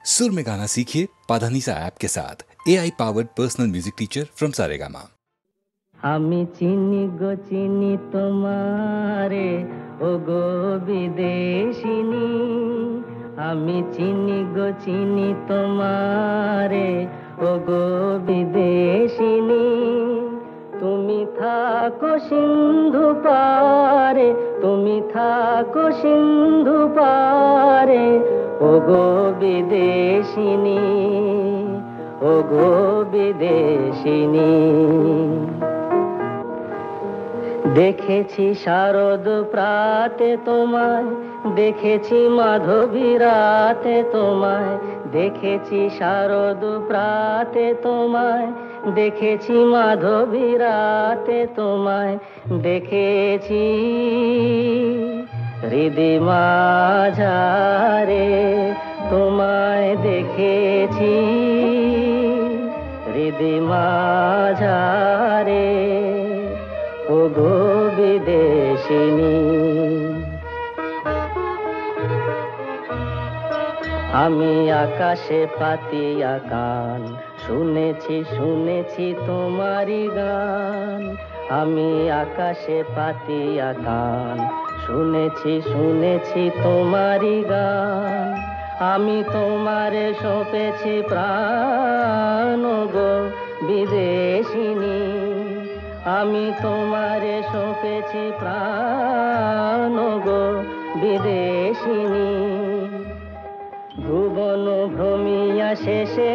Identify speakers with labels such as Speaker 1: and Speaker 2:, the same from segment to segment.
Speaker 1: सुर में गाना सीखिए पाधानीसा ऐप के साथ AI powered personal music teacher from Saregama.
Speaker 2: আমি চিনি গো চিনি তোমারে ও গো বিদেশিনী, আমি চিনি গো চিনি তোমারে ও গো বিদেশিনী। তুমি থাকো সিন্ধু পারে, তুমি থাকো সিন্ধু পারে ও গো বিদেশিনী, ও গো বিদেশিনী। দেখেছি শারদ প্রাতে তোমায়, দেখেছি মাধবী রাতে তোমায়, দেখেছি শারদ প্রাতে তোমায়, দেখেছি মাধবী রাতে তোমায়, দেখেছি হৃদি মাঝারে তোমায়, দেখেছি হৃদি মাঝারে ও গো বিদেশিনী। আমি আকাশে পাতিয়া কান, শুনেছি শুনেছি তোমারি গান। আমি আকাশে পাতিয়া কান, শুনেছি শুনেছি তোমারি গান। আমি তোমারে সঁপেছি প্রাণ গো বিদেশিনী, আমি তোমারে সঁপেছি প্রাণ গো বিদেশিনী। ভুবন ভ্রমিয়া শেষে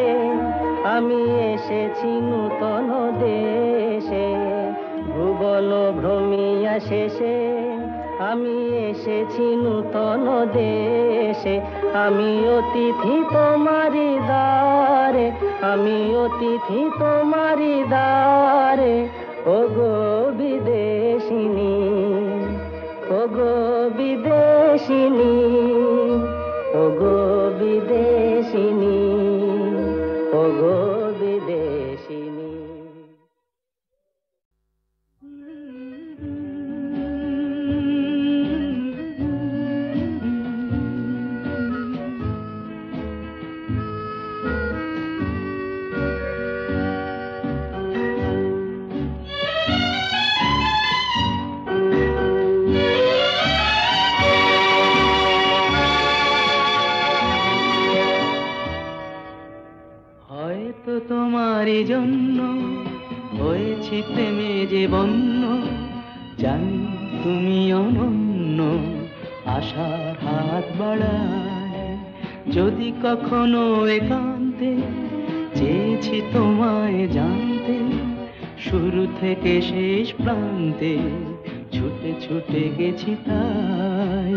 Speaker 2: আমি এসেছি নূতন দেশে, ভুবন ভ্রমিয়া শেষে আমি এসেছি নূতন দেশে। আমি অতিথি তোমারি দ্বারে, আমি অতিথি তোমারি দ্বারে ও গো বিদেশিনী, ও গো বিদেশিনী, ও গো বিদেশিনী, ও গো বিদেশিনী।
Speaker 3: তোমারই জন্য হয়েছি প্রেমে যে বন্য, জানি তুমি অনন্য, আশার হাত বাড়ায় যদি কখনো একান্তে চেয়েছি তোমায় জানতে। শুরু থেকে শেষ প্রান্তে ছুটে ছুটে গেছি তাই।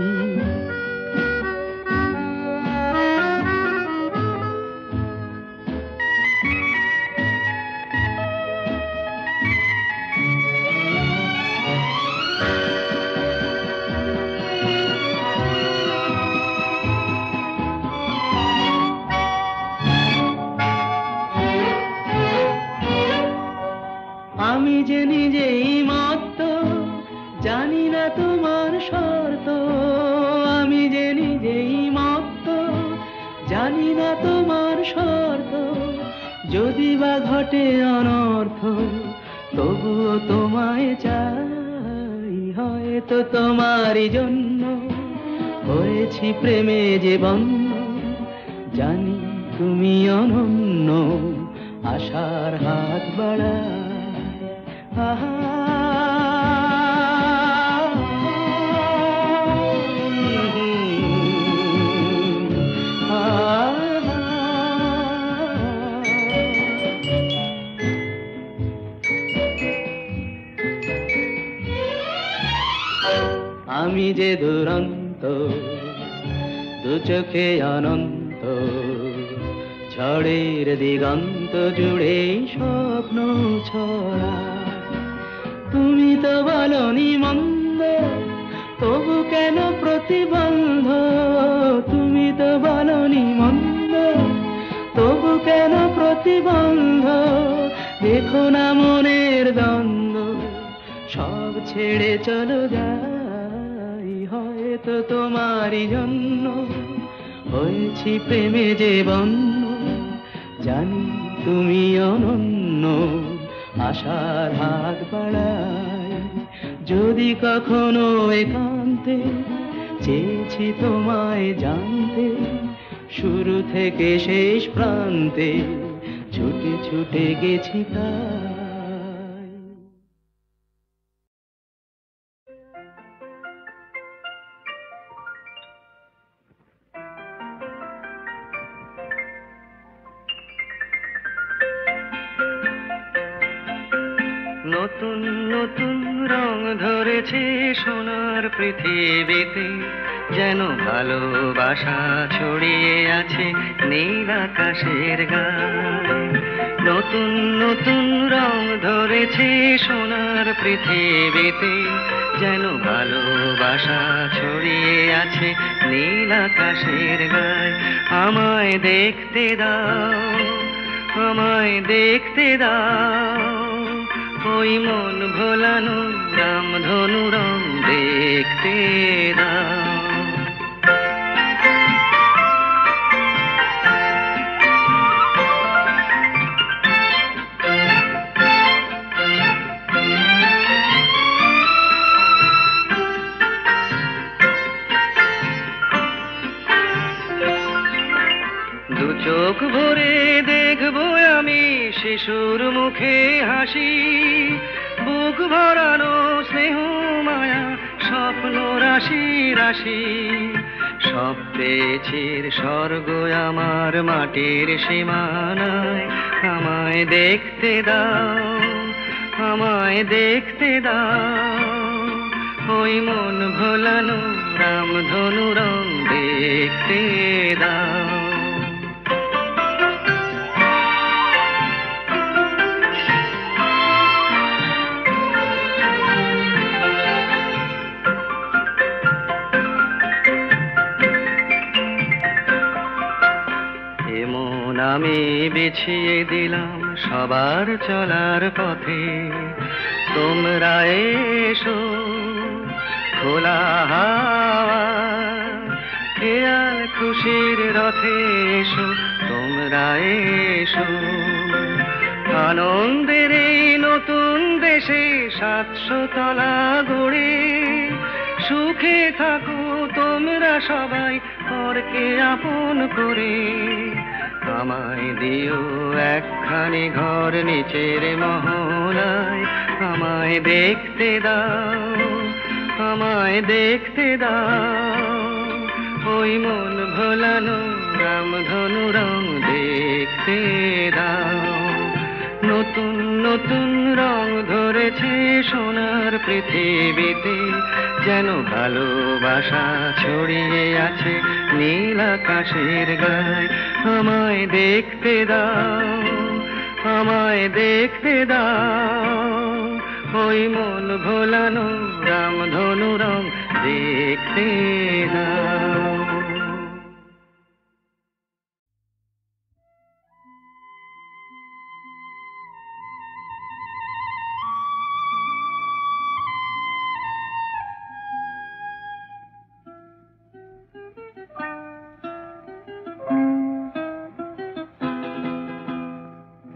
Speaker 3: আমি যে নিজেই মত্ত, জানি না তোমার শর্ত। আমি যে নিজেই মত্ত, জানি না তোমার শর্ত। যদি বা ঘটে অনর্থ, তবুও তোমায় চাই। হয়তো তোমারই জন্য হয়েছি প্রেমে যে বন্য, জানি তুমি অনন্য, আশার হাত বাড়ায়। আমি যে দুরন্ত, দু চোখে অনন্ত, ঝড়ের দিগন্ত জুড়ে স্বপ্ন ছড়া। তুমি তো বলনি মন্দ, তবু কেন প্রতিবন্ধ। তুমি তো বলনি মন্দ, তবু কেন প্রতিবন্ধ। দেখো না মনের দ্বন্দ্ব, সব ছেড়ে চলো যাই। হয়তো তোমারই জন্য হয়েছি প্রেমে যে বন্য, জানি তুমি অনন্য, আশার হাত বাড়াই যদি কখনো একান্তে, চেয়েছি তোমায় জানতে, শুরু থেকে শেষ প্রান্তে ছুটে ছুটে গেছি তাই। নতুন নতুন রং ধরেছে সোনার পৃথিবীতে, যেন ভালোবাসা ছড়িয়ে আছে নীল আকাশের গায়ে। নতুন নতুন রং ধরেছে সোনার পৃথিবীতে, যেন ভালোবাসা ছড়িয়ে আছে নীল আকাশের গায়ে। আমায় দেখতে দাও, আমায় দেখতে দাও, ওই মন ভোলানো রামধনু রং দেখতে দাও। দু চোখ ভরে দেখবো আমি শিশুর মুখে হাসি, বুক ভরানো স্নেহ মায়া স্বপ্ন রাশি রাশি। সব পেয়েছি স্বর্গ আমার মাটির সীমানায়। আমায় দেখতে দাও, আমায় দেখতে দাও, ওই মন ভোলানো রামধনু রং দেখতে দাও। আমি বিছিয়ে দিলাম সবার চলার পথে, তোমরা এসো খোলা হাওয়া, খেয়াল খুশির রথে এসো, তোমরা এসো। আনন্দের এই নতুন দেশে 700 তলা গড়ে, সুখে থাকো তোমরা সবাই পরকে আপন করে। আমায় দিও একখানি ঘর নিচের মহলায়। আমায় দেখতে দাও, আমায় দেখতে দাও, ওই মন ভোলানো রামধনু রং দেখতে দাও। নতুন নতুন রং ধরেছে সোনার পৃথিবীতে, যেন ভালোবাসা ছড়িয়ে আছে নীল আকাশের গায়ে। আমায় দেখতে দাও, আমায় দেখতে দাও, ওই মন ভোলানো রামধনু রং দেখতে দাও।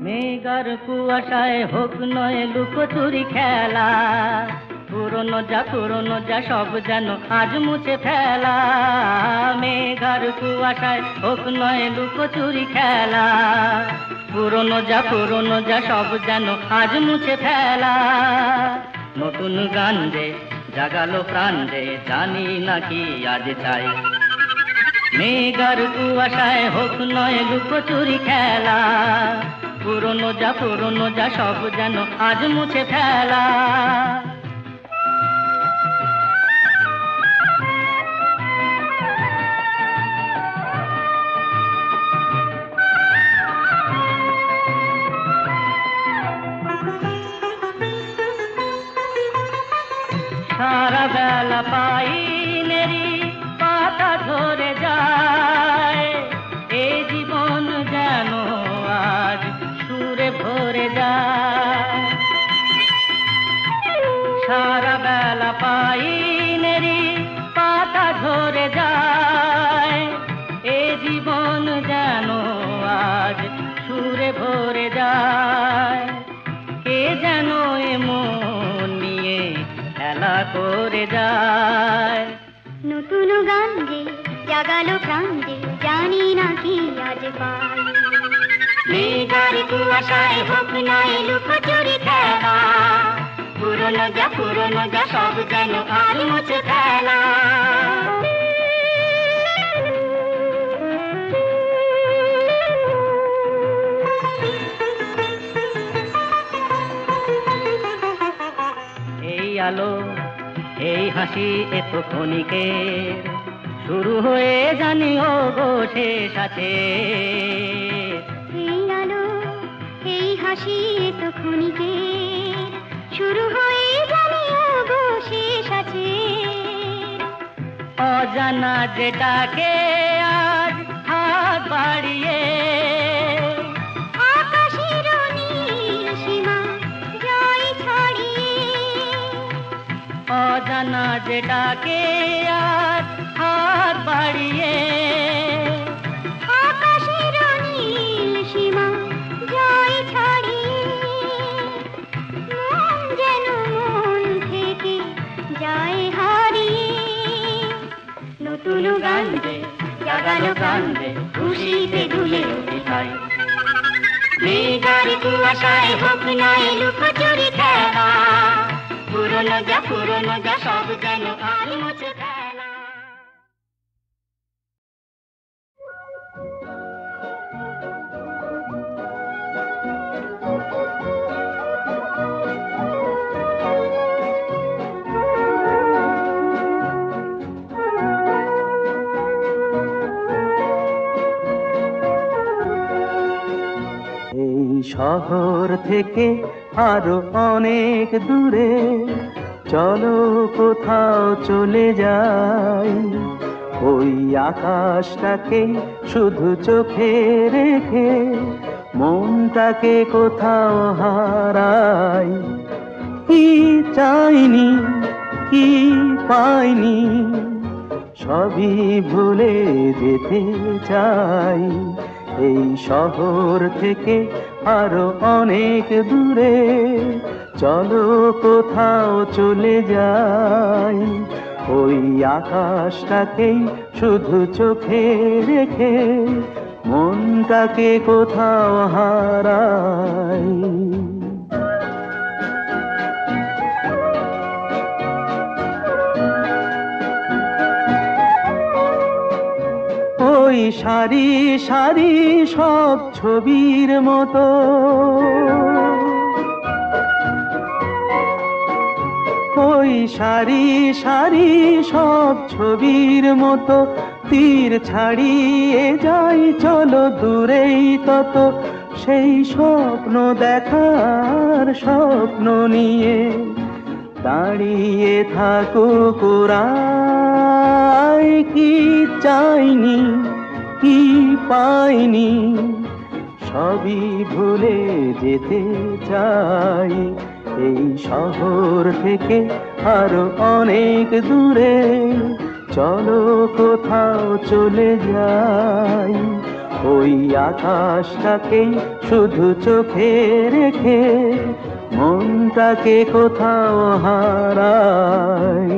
Speaker 2: মেঘার কুয়াশায় হোক নয় লুকোচুরি খেলা, পুরনো যা সব যেন আজ মুছে ফেলা। মেঘার কুয়াশায় হোক নয় লুকোচুরি খেলা, পুরনো যা সব যেন আজ মুছে ফেলা। নতুন গান রে জাগালো প্রাণ রে, জানি নাকি আজ চাই। মেঘার কুয়াশায় হোক নয় লুকোচুরি খেলা, পুরনো যা সব যেন আজ মুছে ফেলা। সারা বেলা পাইনেরি পাতা ঝরে যায়, এই জীবন যেন আজ সুরে ভরে যায়। সারা বেলা পাইনেরি পাতা ঝরে যায়, এই যায়।
Speaker 4: নতুন গান যে জাগালো প্রাণ যে জানি না কি আজ পাই।
Speaker 2: মেঘার কুয়াশায় হোক না লুকোচুরি খেলা, পুরনো যা সব যেন আর মুছে ফেলা। এই আলো এই হাসি এত ক্ষণিকের, শুরু হয়ে জানি ও গো শেষ আছে।
Speaker 4: এই আলো এই হাসি তো ক্ষণিকের, শুরু হয়ে জানি ও গো শেষ আছে।
Speaker 2: অজানা যেটাকে আজ হাত বাড়িয়ে,
Speaker 4: আকাশের নীল সীমা জয় ছড়িয়ে।
Speaker 2: অজানা যেটাকে আজ হাত বাড়িয়ে,
Speaker 4: আকাশের নীল সীমা জয় ছড়িয়ে। মন যেন মন থেকে যায় হারিয়ে।
Speaker 2: নতুন গান যে জাগালো গান যে খুশিতে দুলে উঠিতাই। মেঘার কুয়াশায় হোক না লুকোচুরি খেলা, পুরনো যা সব যেন আর মুছে ফেলা।
Speaker 3: এই শহর থেকে আরো অনেক দূরে চলো কোথাও চলে যাই। ওই আকাশটাকে শুধু চোখে রেখে মনটাকে কোথাও হারাই। কি চাইনি কি পাইনি সবই ভুলে যেতে চাই। এই শহর থেকে আরো অনেক দূরে চলো কোথাও চলে যাই। ওই আকাশটাকেই শুধু চোখে রেখে মনটাকে কোথাও হারাই। ওই সারি সারি সব ছবির মতো ওই সারি সারি সব ছবির মতো তীর ছাড়িয়ে যাই চলো দূরেই তত। সেই স্বপ্ন দেখার স্বপ্ন নিয়ে দাঁড়িয়ে থাকুক ওরাই। কি চাইনি কি পাইনি সবই ভুলে যেতে চাই। এই শহর থেকে আরো অনেক দূরে চলো কোথাও চলে যাই। ওই আকাশটাকেই শুধু চোখে রেখে মনটাকে কোথাও হারাই।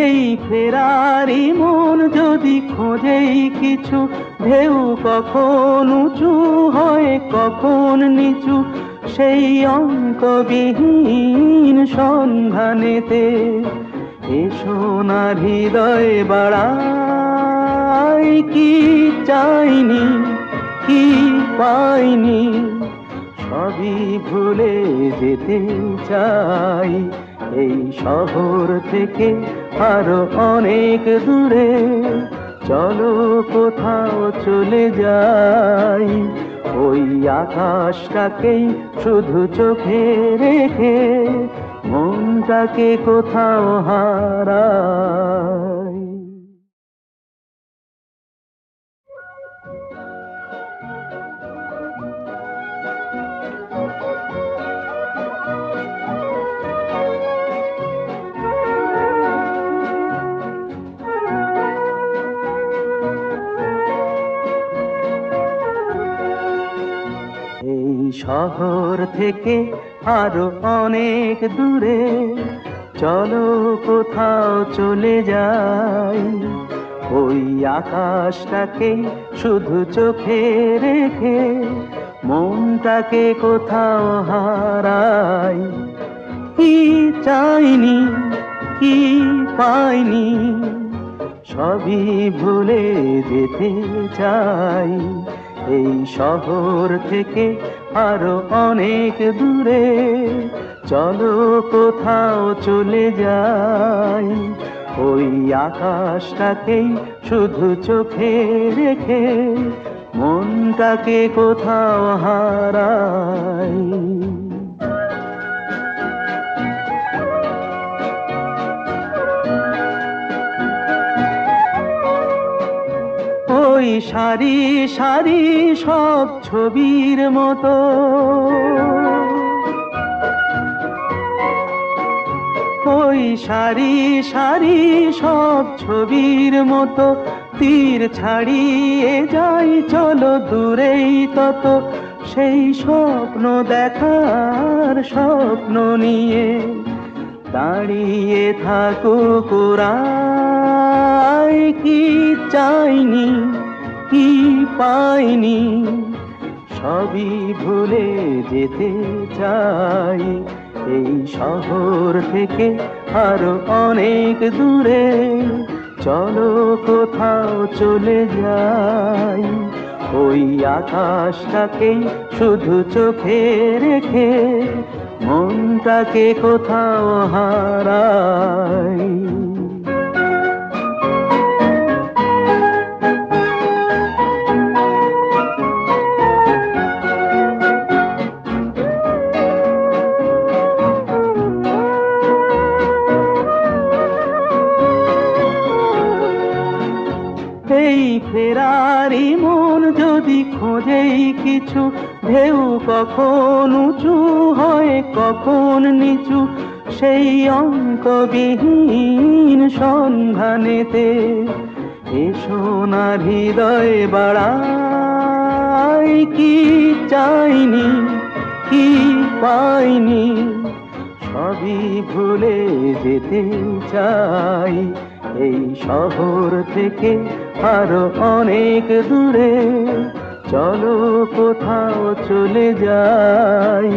Speaker 3: এই ফেরারি মন যদি খোঁজেই কিছু, ঢেউ কখন উঁচু হয় কখন নিচু, সেই অঙ্কবিহীন সন্ধানেতে এসো না হৃদয় বাড়াই। কি চাইনি কি পাইনি সবই ভুলে যেতে চাই। এই শহর থেকে আরো অনেক দূরে চলো কোথাও চলে যাই। ওই আকাশটাকেই শুধু চোখে রেখে মনটাকে কোথাও হারাই। শহর থেকে আরো অনেক দূরে চলো কোথাও চলে যাই, ওই আকাশটাকে শুধু চোখে রেখে মনটাকে কোথাও হারাই। কি চাইনি কি পাইনি সবই ভুলে যেতে চাই, এই শহর থেকে আরো অনেক দূরে চলো কোথাও চলে যাই, ওই আকাশটাকেই শুধু চোখে রেখে মনটাকে কোথাও হারাই। ওই সারি সারি সব ছবির মতো ওই সারি সারি সব ছবির মতো তীর ছাড়িয়ে যাই চলো দূরেই তত, সেই স্বপ্ন দেখার স্বপ্ন নিয়ে দাঁড়িয়ে থাকুক ওরাই। কি চাইনি কি পাইনি সবই ভুলে যেতে চাই, এই শহর থেকে আরো অনেক দূরে চলো কোথাও চলে যাই, ওই আকাশটাকেই শুধু চোখে রেখে মনটাকে কোথাও হারাই। এই ফেরারি মন যদি খোঁজেই কিছু, ঢেউ কখন উঁচু হয় কখন নিচু, সেই অন্তবিহীন সন্ধানেতে এসো না হৃদয় বাড়াই। কি চাইনি কি পাইনি সবই ভুলে যেতে চাই, এই শহর থেকে আরো অনেক দূরে চলো কোথাও চলে যাই,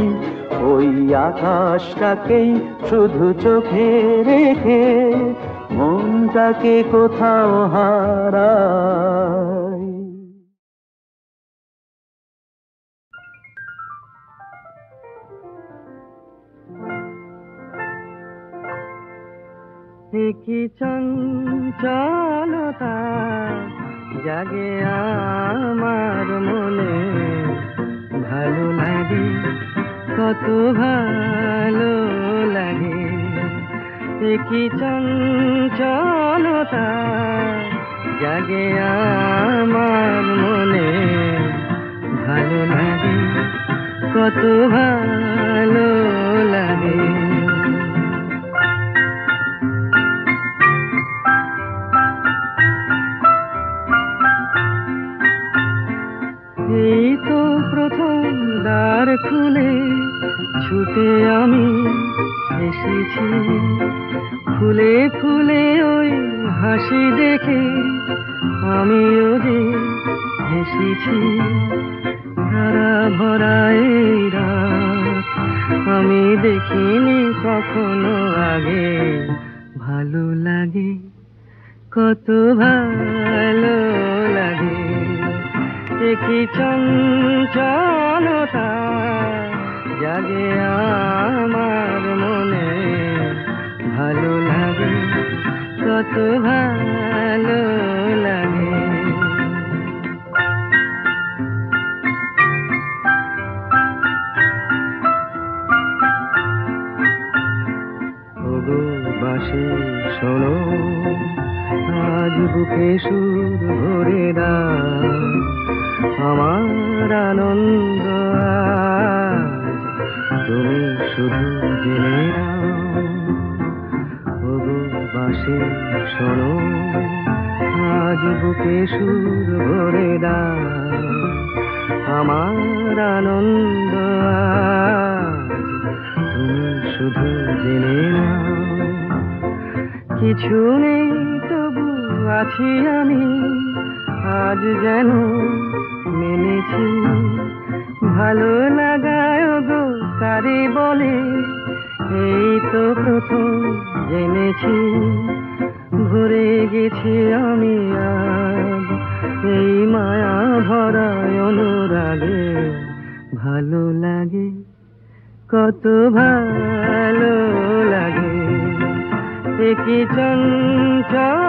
Speaker 3: ওই আকাশটাকেই শুধু চোখে রেখে মনটাকে কোথাও হারাই।
Speaker 2: কি চঞ্চলতা জাগে আমার মনে, ভালো লাগে কত ভালো লাগে, কি চঞ্চলতা জাগে আমার মনে, ভালো লাগে কত ভালো লাগে। এই তো প্রথম দ্বার খুলে ছুটে আমি এসেছি, ফুলে ফুলে ওই হাসি দেখে আমিও যে হেসেছি, ধারা ভরা এই রাত আমি দেখিনি কখনো আগে, ভালো লাগে কত ভালো লাগে, কি চঞ্চলতা জাগে আমার মনে, ভালো লাগে কত ভালো লাগে। ওগো বাঁশি শোনো আজ বুকে সুর ভরে দাও, আমার আনন্দ আজ তুমি শুধু জেনে নাও, ওগো বাঁশি শোনো আজ বুকে সুর ভরে দাও,
Speaker 3: আমার আনন্দ আজ তুমি শুধু জেনে নাও। কিছু নেই তবু আছি আমি, আজ যেন মেনেছি। ভালো লাগায় গো কারে বলে, এই তো প্রথম জেনেছি। ভরে গেছি আমি আজ এই মায়া ভরা অনুরাগে। ভালো লাগে, কত ভালো লাগে, কি চঞ্চলতা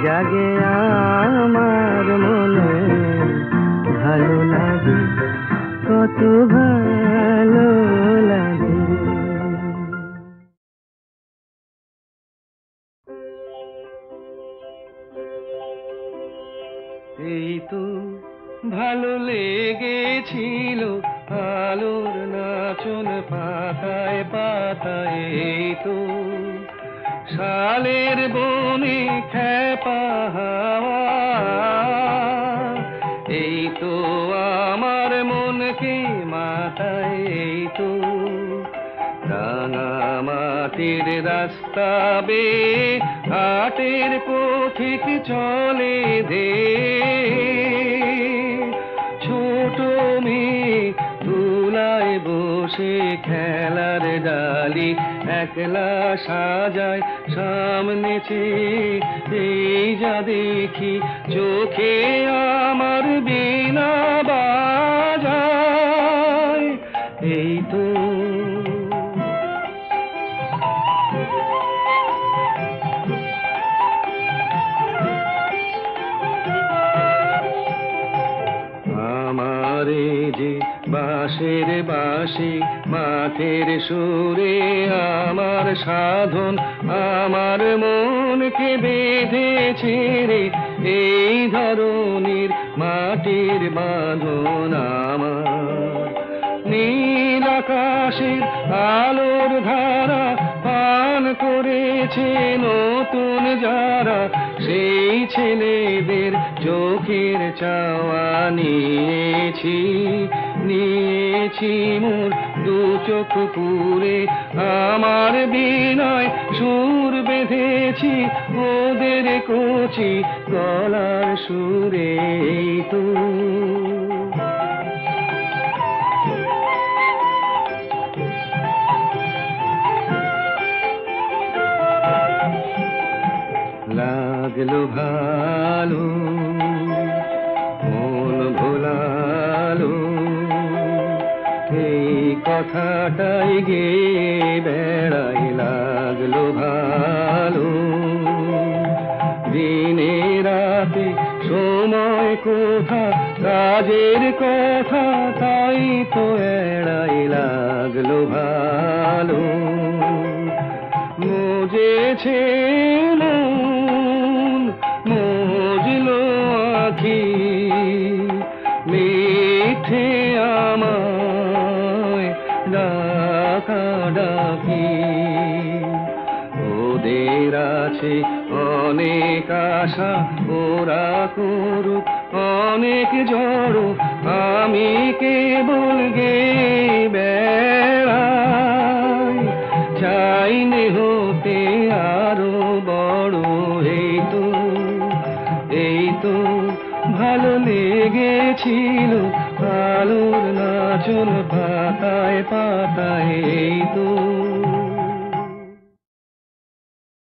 Speaker 3: জাগে আমার মনে। ভালো লাগে, কত ভালো লাগে। এই তো ভালো লেগেছিল আলোর নাচন পাতায় পাতায়। এই তো শালের বনে খেপা হাওয়া। এই তো আমার মনকে মাতায়। এই তো রাঙা মাটির রাস্তা বেয়ে হাটের পথিক চলে দে। ছোট মেয়ে তুলায় বসে খেলার ডালি একলা সাজায় সামনে চেয়ে। এই যা দেখি চোখে আমার বীণা বাজায়। এই তো আমারে যে বাঁশের বাঁশি মাঠের সুরে আমার সাধন, আমার মনকে বেঁধেছে রে এই ধরনের মাটির বাঁধন। আমার নীল আকাশের আলোর ধারা পান করেছে নতুন যারা, সেই ছেলেদের চোখের চাওয়া নিয়েছি। নিয়েছি মোর দু চোখ পুরে, আমার বিনয় সুর বেঁধেছি ওদের কচি গলার সুরে। তো লাগলো ভালো, মন ভোলালো, এই কথাটাই গে বেড়াই। লাগলো ভালো, দিনে রাতে সময় কোথা কাজের কথা তাই তো এড়াই। লাগলো ভালো, মজেছে মন মজলো আখি, মিঠে আমায় ডাকা ডাকি। ওদের আছে অনেক আশা, ওরা করুক অনেক জড়ো, আমি কেবল গে বেড়াই। চাইনে হতে আরো বড়। এই তো ভালো লেগেছিল আলোর নাচন পাতায় পাতায়। এই তো